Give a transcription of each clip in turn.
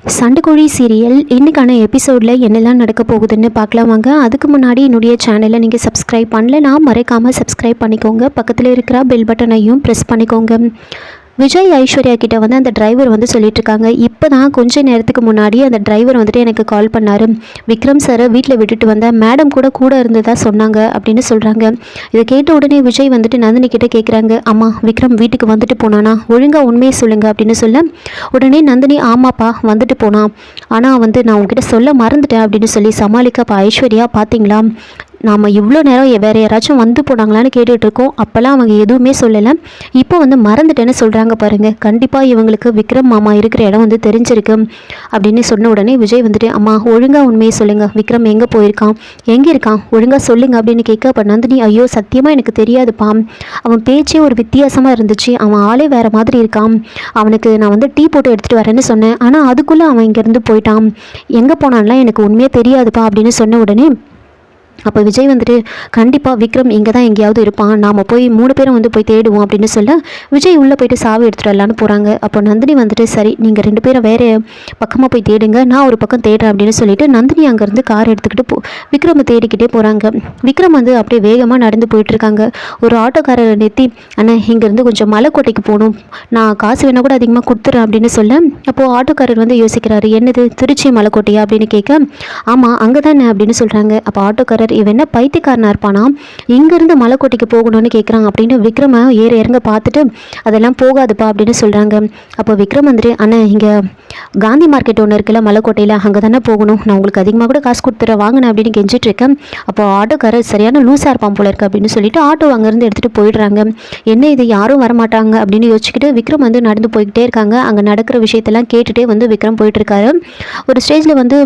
சண்டைக்கோழி serial இன்றைக்கான எபிசோடில் என்னெல்லாம் நடக்க போகுதுன்னு பார்க்கலாம் வாங்க. அதுக்கு முன்னாடி என்னுடைய சேனலை நீங்கள் சப்ஸ்கிரைப் பண்ணலைன்னா மறக்காமல் சப்ஸ்கிரைப் பண்ணிக்கோங்க. பக்கத்தில் இருக்கிற பெல் பட்டனையும் ப்ரெஸ் பண்ணிக்கோங்க. விஜய் ஐஸ்வர்யா கிட்ட வந்து அந்த டிரைவர் வந்து சொல்லிட்டு இருக்காங்க. இப்போ தான் கொஞ்ச நேரத்துக்கு முன்னாடி அந்த டிரைவர் வந்துட்டு எனக்கு கால் பண்ணார். விக்ரம் சாரை வீட்டில் விட்டுட்டு வந்தேன், மேடம் கூட இருந்ததா சொன்னாங்க அப்படின்னு சொல்கிறாங்க. இதை கேட்ட உடனே விஜய் வந்துட்டு நந்தினி கிட்ட கேட்குறாங்க, அம்மா விக்ரம் வீட்டுக்கு வந்துட்டு போனானா, ஒழுங்காக உண்மையை சொல்லுங்க அப்படின்னு சொல்ல உடனே நந்தினி ஆமாப்பா வந்துட்டு போனான், ஆனால் வந்து நான் உங்ககிட்ட சொல்ல மறந்துட்டேன் அப்படின்னு சொல்லி சமாளிக்க. அப்போ ஐஸ்வர்யா பார்த்தீங்களா, நாம் இவ்வளோ நேரம் வேறு யாராச்சும் வந்து போனாங்களான்னு கேட்டுட்ருக்கோம், அப்போல்லாம் அவங்க எதுவுமே சொல்லலை, இப்போ வந்து மறந்துட்டேன்னு சொல்கிறாங்க பாருங்கள். கண்டிப்பாக இவங்களுக்கு விக்ரம் மாமா இருக்கிற இடம் வந்து தெரிஞ்சிருக்கு அப்படின்னு சொன்ன உடனே விஜய் வந்துட்டு அம்மா ஒழுங்காக உண்மையை சொல்லுங்கள், விக்ரம் எங்கே போயிருக்கான், எங்கே இருக்கான், ஒழுங்காக சொல்லுங்க அப்படின்னு கேட்க. அப்போ நந்தினி ஐயோ சத்தியமாக எனக்கு தெரியாதுப்பா, அவன் பேச்சே ஒரு வித்தியாசமாக இருந்துச்சு, அவன் ஆளே வேறு மாதிரி இருக்கான், அவனுக்கு நான் வந்து டீ போட்டு எடுத்துகிட்டு வரேன்னு சொன்னேன், ஆனால் அதுக்குள்ளே அவன் இங்கேருந்து போயிட்டான், எங்கே போனான்லாம் எனக்கு உண்மையே தெரியாதுப்பா அப்படின்னு சொன்ன உடனே அப்போ விஜய் வந்துட்டு கண்டிப்பாக விக்ரம் இங்கே தான் எங்கேயாவது இருப்பான், நாம் போய் 3 பேரும் வந்து போய் தேடுவோம் அப்படின்னு சொல்ல விஜய் உள்ளே போயிட்டு சாவி எடுத்துகிட்டு வரலான்னு போகிறாங்க. அப்போ நந்தினி வந்துட்டு சரி நீங்கள் 2 பேரும் வேறு பக்கமாக போய் தேடுங்க, நான் ஒரு பக்கம் தேடுறேன் அப்படின்னு சொல்லிட்டு நந்தினி அங்கேருந்து கார் எடுத்துக்கிட்டு விக்ரமை தேடிக்கிட்டே போகிறாங்க. விக்ரம் வந்து அப்படியே வேகமாக நடந்து போயிட்டுருக்காங்க. ஒரு ஆட்டோக்காரரை நிறுத்தி அண்ணா இங்கேருந்து கொஞ்சம் மலைக்கோட்டைக்கு போகணும், நான் காசு வேணால் கூட அதிகமாக கொடுத்துறேன் அப்படின்னு சொல்ல அப்போது ஆட்டோக்காரர் வந்து யோசிக்கிறாரு, என்னது திருச்சி மலைக்கோட்டையா அப்படின்னு கேட்க ஆமாம் அங்கே தானே அப்படின்னு சொல்கிறாங்க. அப்போ ஆட்டோக்காரர் இவன் என்ன பைத்தியக்காரனா இருப்பானா, இங்கிருந்து மலைக்கோட்டைக்கு போகணும்னு கேட்குறான் அப்படின்னு விக்ரம இறங்க பார்த்துட்டு அதெல்லாம் போகாதுப்பா அப்படின்னு சொல்கிறாங்க. அப்போ விக்ரம் வந்துட்டு அண்ணா இங்கே காந்தி மார்க்கெட் ஒன்று இருக்குல்ல மலைக்கோட்டையில், அங்கே தானே போகணும், நான் உங்களுக்கு அதிகமாக கூட காசு கொடுத்துறேன் வாங்கினேன் அப்படின்னு கெஞ்சிட்டு இருக்கேன். அப்போ ஆட்டோக்காரர் சரியான லூஸாக இருப்பான் போல இருக்கு அப்படின்னு சொல்லிட்டு ஆட்டோ அங்கேருந்து எடுத்துகிட்டு போயிடுறாங்க. என்ன இது யாரும் வரமாட்டாங்க அப்படின்னு யோசிச்சுக்கிட்டு விக்ரம் வந்து நடந்து போய்கிட்டே இருக்காங்க. அங்கே நடக்கிற விஷயத்தெல்லாம் கேட்டுகிட்டே வந்து விக்ரம் போயிட்டுருக்காரு. ஒரு ஸ்டேஜில் வந்து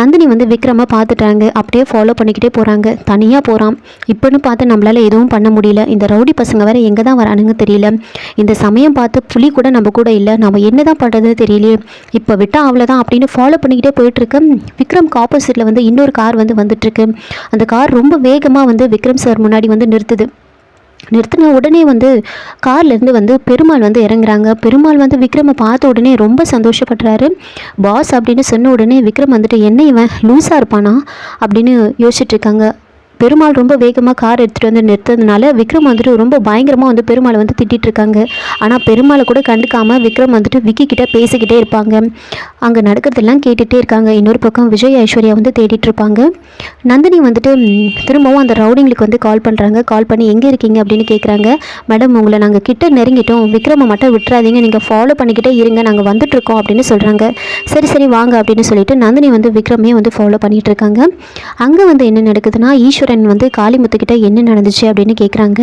நந்தினி வந்து விக்ரமை பார்த்துட்டாங்க, அப்படியே ஃபாலோ பண்ணிக்கிட்டே போகிறாங்க. தனியாக போகிறான். இப்போன்னு பார்த்து நம்மளால் எதுவும் பண்ண முடியல, இந்த ரவுடி பசங்க வேறு எங்கே தான் வரானுங்க தெரியல, இந்த சமயம் பார்த்து புலி கூட நம்ம கூட இல்லை, நம்ம என்ன தான் பண்ணுறதுன்னு தெரியலையே, இப்போ விட்டால் அவ்வளோதான் அப்படின்னு ஃபாலோ பண்ணிக்கிட்டே போயிட்டுருக்கு. விக்ரம்க்கு ஆப்போசிட்டில் வந்து இன்னொரு கார் வந்து வந்துட்டுருக்கு. அந்த கார் ரொம்ப வேகமாக வந்து விக்ரம் சார் முன்னாடி வந்து நிறுத்தின உடனே வந்து கார்லேருந்து வந்து பெருமாள் வந்து இறங்குறாங்க. பெருமாள் வந்து விக்ரமை பார்த்த உடனே ரொம்ப சந்தோஷப்படுறாரு. பாஸ் அப்படின்னு சொன்ன உடனே விக்ரம் வந்துட்டு என்ன இவன் லூஸாக இருப்பானா அப்படின்னு யோசிச்சுட்டு இருக்காங்க. பெருமாள் ரொம்ப வேகமாக கார் எடுத்துகிட்டு வந்து நிறுத்ததுனால விக்ரம் வந்துட்டு ரொம்ப பயங்கரமாக வந்து பெருமாளை வந்து திட்டிகிட்டு இருக்காங்க. ஆனால் பெருமாளை கூட கண்டுக்காமல் விக்ரம் வந்துட்டு விக்கி கிட்ட பேசிக்கிட்டே இருப்பாங்க. அங்கே நடக்கிறதெல்லாம் கேட்டுகிட்டே இருக்காங்க. இன்னொரு பக்கம் விஜய் ஐஸ்வர்யா வந்து தேடிட்டு இருப்பாங்க. நந்தினி வந்துட்டு திரும்பவும் அந்த ரவுடிங்களுக்கு வந்து கால் பண்ணுறாங்க. கால் பண்ணி எங்கே இருக்கீங்க அப்படின்னு கேட்குறாங்க. மேடம் உங்களை நாங்கள் கிட்ட நெருங்கிட்டோம், விக்ரமை மட்டும் விட்டுறாதீங்க, நீங்கள் ஃபாலோ பண்ணிக்கிட்டே இருங்க, நாங்கள் வந்துட்டுருக்கோம் அப்படின்னு சொல்கிறாங்க. சரி வாங்க அப்படின்னு சொல்லிட்டு நந்தினி வந்து விக்ரமே வந்து ஃபாலோ பண்ணிகிட்டு இருக்காங்க. அங்கே வந்து என்ன நடக்குதுன்னா ஈஸ்வரன் வந்து காளிமுத்துக்கிட்ட என்ன நடந்துச்சு அப்படின்னு கேட்குறாங்க.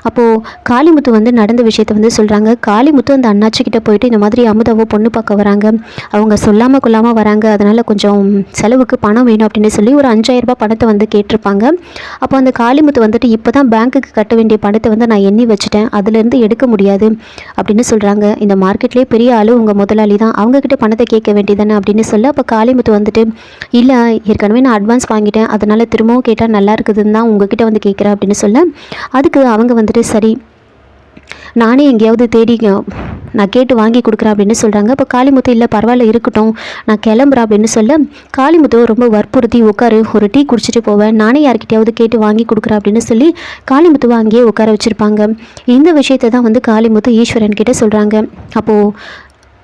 அப்போது காளிமுத்து வந்து நடந்த விஷயத்த வந்து சொல்கிறாங்க. காளிமுத்து அந்த அண்ணாச்சிக்கிட்ட போயிட்டு இந்த மாதிரி அமுதாவை பொண்ணு பார்க்க வராங்க, அவங்க சொல்லாமல் கொள்ளாமல் வராங்க, அதனால் கொஞ்சம் செலவுக்கு பணம் வேணும் அப்படின்னு சொல்லி ஒரு 5000 ரூபாய் பணத்தை வந்து கேட்டிருப்பாங்க. அப்போ அந்த காளிமுத்து வந்துட்டு இப்போ தான் பேங்க்குக்கு கட்ட வேண்டிய பணத்தை வந்து நான் எண்ணி வச்சுட்டேன், அதுலேருந்து எடுக்க முடியாது அப்படின்னு சொல்கிறாங்க. இந்த மார்க்கெட்லேயே பெரிய ஆளு உங்கள் முதலாளி தான், அவங்கக்கிட்ட பணத்தை கேட்க வேண்டியதானே அப்படின்னு சொல்ல அப்போ காளிமுத்து வந்துட்டு இல்லை ஏற்கனவே நான் அட்வான்ஸ் வாங்கிட்டேன், அதனால் திரும்பவும் கேட்டால் நல்லா இருக்குதுன்னு தான் உங்ககிட்ட வந்து கேட்குறேன் அப்படின்னு சொல்ல அதுக்கு அவங்க வந்துட்டு சரி நானே எங்கேயாவது தேடி நான் கேட்டு வாங்கி கொடுக்குறேன் அப்படின்னு சொல்கிறாங்க. அப்போ காளிமுத்து இல்லை பரவாயில்ல இருக்கட்டும் நான் கிளம்புறேன் அப்படின்னு சொல்ல காளிமுத்து ரொம்ப வற்புறுத்தி உட்காரு ஒரு டீ குடிச்சிட்டு போவேன், நானே யார்கிட்டையாவது கேட்டு வாங்கி கொடுக்குறேன் அப்படின்னு சொல்லி காளிமுத்துவை அங்கேயே உட்கார வச்சுருப்பாங்க. இந்த விஷயத்தை தான் வந்து காளிமுத்து ஈஸ்வரன் கிட்டே சொல்கிறாங்க. அப்போது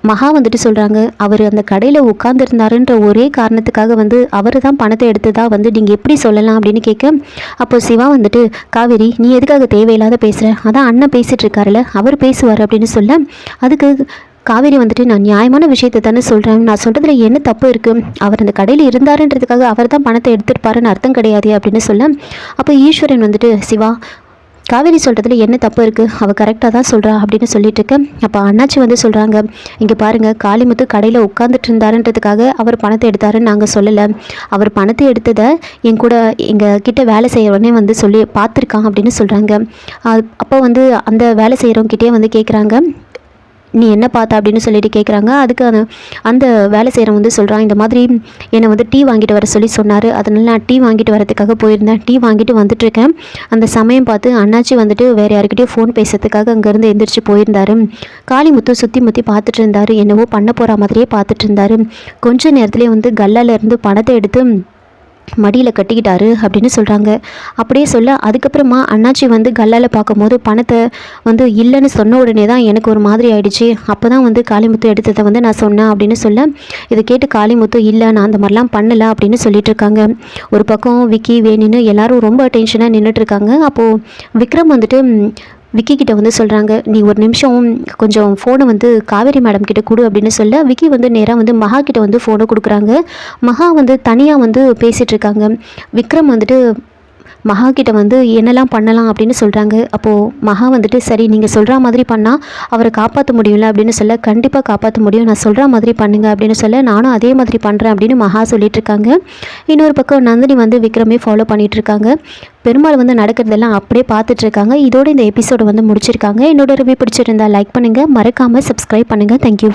மகா வந்துட்டு சொல்கிறாங்க, அவர் அந்த கடையில் உட்காந்துருந்தாருன்ற ஒரே காரணத்துக்காக வந்து அவர் தான் பணத்தை எடுத்ததா வந்து நீங்கள் எப்படி சொல்லலாம் அப்படின்னு கேட்க அப்போ சிவா வந்துட்டு காவேரி நீ எதுக்காக தேவையில்லாத பேசுகிற, அதான் அண்ணன் பேசிகிட்டு இருக்காருல்ல அவர் பேசுவார் அப்படின்னு சொல்ல அதுக்கு காவேரி வந்துட்டு நான் நியாயமான விஷயத்தை தானே சொல்கிறேன், நான் சொல்கிறதுல என்ன தப்பு இருக்குது, அவர் அந்த கடையில் இருந்தாருன்றதுக்காக அவர் தான் பணத்தை எடுத்துருப்பாருன்னு அர்த்தம் கிடையாது அப்படின்னு சொல்ல அப்போ ஈஸ்வரன் வந்துட்டு சிவா காவேரி சொல்கிறதுல என்ன தப்பு இருக்குது, அவள் கரெக்டாக தான் சொல்கிறா அப்படின்னு சொல்லிட்டு இருக்கேன். அப்போ அண்ணாச்சி வந்து சொல்கிறாங்க, இங்கே பாருங்கள் காளிமுத்து கடையில் உட்காந்துட்டு இருந்தாருன்றதுக்காக அவர் பணத்தை எடுத்தாருன்னு நாங்கள் சொல்லலை, அவர் பணத்தை எடுத்ததை என் கூட எங்கள் கிட்ட வேலை செய்கிறவனே வந்து சொல்லி பார்த்துருக்கான் அப்படின்னு சொல்கிறாங்க. அப்போ வந்து அந்த வேலை செய்கிறவங்கிட்டே வந்து கேட்குறாங்க, நீ என்ன பார்த்த அப்படின்னு சொல்லிட்டு கேட்குறாங்க. அதுக்கு அந்த வேலை செய்கிறவன் வந்து சொல்கிறான், இந்த மாதிரி என்னை வந்து டீ வாங்கிட்டு வர சொல்லி சொன்னார், அதனால நான் டீ வாங்கிட்டு வரதுக்காக போயிருந்தேன், டீ வாங்கிட்டு வந்துட்டுருக்கேன். அந்த சமயம் பார்த்து அண்ணாச்சி வந்துட்டு வேறு யாருக்கிட்டையும் ஃபோன் பேசுறதுக்காக அங்கேருந்து எந்திரிச்சு போயிருந்தார். காளிமுத்து சுற்றி முற்றி பார்த்துட்டு இருந்தார், என்னவோ பண்ண போகிற மாதிரியே பார்த்துட்டு இருந்தார். கொஞ்ச நேரத்துலேயே வந்து கல்லாலேருந்து பணத்தை எடுத்து மடியில் கட்டிக்கிட்டாரு அப்படின்னு சொல்கிறாங்க. அப்படியே சொல்ல அதுக்கப்புறமா அண்ணாச்சி வந்து கல்லால் பார்க்கும்போது பணத்தை வந்து இல்லைன்னு சொன்ன உடனே தான் எனக்கு ஒரு மாதிரி ஆயிடுச்சு. அப்போ தான் வந்து காளிமுத்து எடுத்ததை வந்து நான் சொன்னேன் அப்படின்னு சொல்ல, இதை கேட்டு காளிமுத்து இல்லை நான் அந்த மாதிரிலாம் பண்ணலை அப்படின்னு சொல்லிட்டு இருக்காங்க. ஒரு பக்கம் விக்கி வேணின்னு எல்லாரும் ரொம்ப டென்ஷனாக நின்றுட்டு இருக்காங்க. அப்போது விக்ரம் வந்துட்டு விக்கி கிட்ட வந்து சொல்கிறாங்க, நீ ஒரு நிமிஷம் கொஞ்சம் ஃபோனை வந்து காவேரி மேடம் கிட்ட கொடு அப்படின்னு சொல்ல, விக்கி வந்து நேராக வந்து மகா கிட்ட வந்து ஃபோனை கொடுக்குறாங்க. மகா வந்து தனியாக வந்து பேசிகிட்டு இருக்காங்க. விக்ரம் வந்துட்டு மகா கிட்ட வந்து என்னெல்லாம் பண்ணலாம் அப்படின்னு சொல்கிறாங்க. அப்போது மகா வந்துட்டு சரி நீங்கள் சொல்கிற மாதிரி பண்ணால் அவரை காப்பாற்ற முடியல அப்படின்னு சொல்ல, கண்டிப்பாக காப்பாற்ற முடியும், நான் சொல்கிற மாதிரி பண்ணுங்க அப்படின்னு சொல்ல, நானும் அதே மாதிரி பண்ணுறேன் அப்படின்னு மகா சொல்லிட்டு இருக்காங்க. இன்னொரு பக்கம் நந்தினி வந்து விக்ரமே ஃபாலோ பண்ணிகிட்டு இருக்காங்க. பெருமாள் வந்து நடக்கிறதெல்லாம் அப்படியே பார்த்துட்ருக்காங்க. இதோட இந்த எபிசோடு வந்து முடிச்சிருக்காங்க. என்னோட ரிவ்யூ பிடிச்சிருந்தா லைக் பண்ணுங்கள், மறக்காமல் சப்ஸ்கிரைப் பண்ணுங்கள். தேங்க்யூ.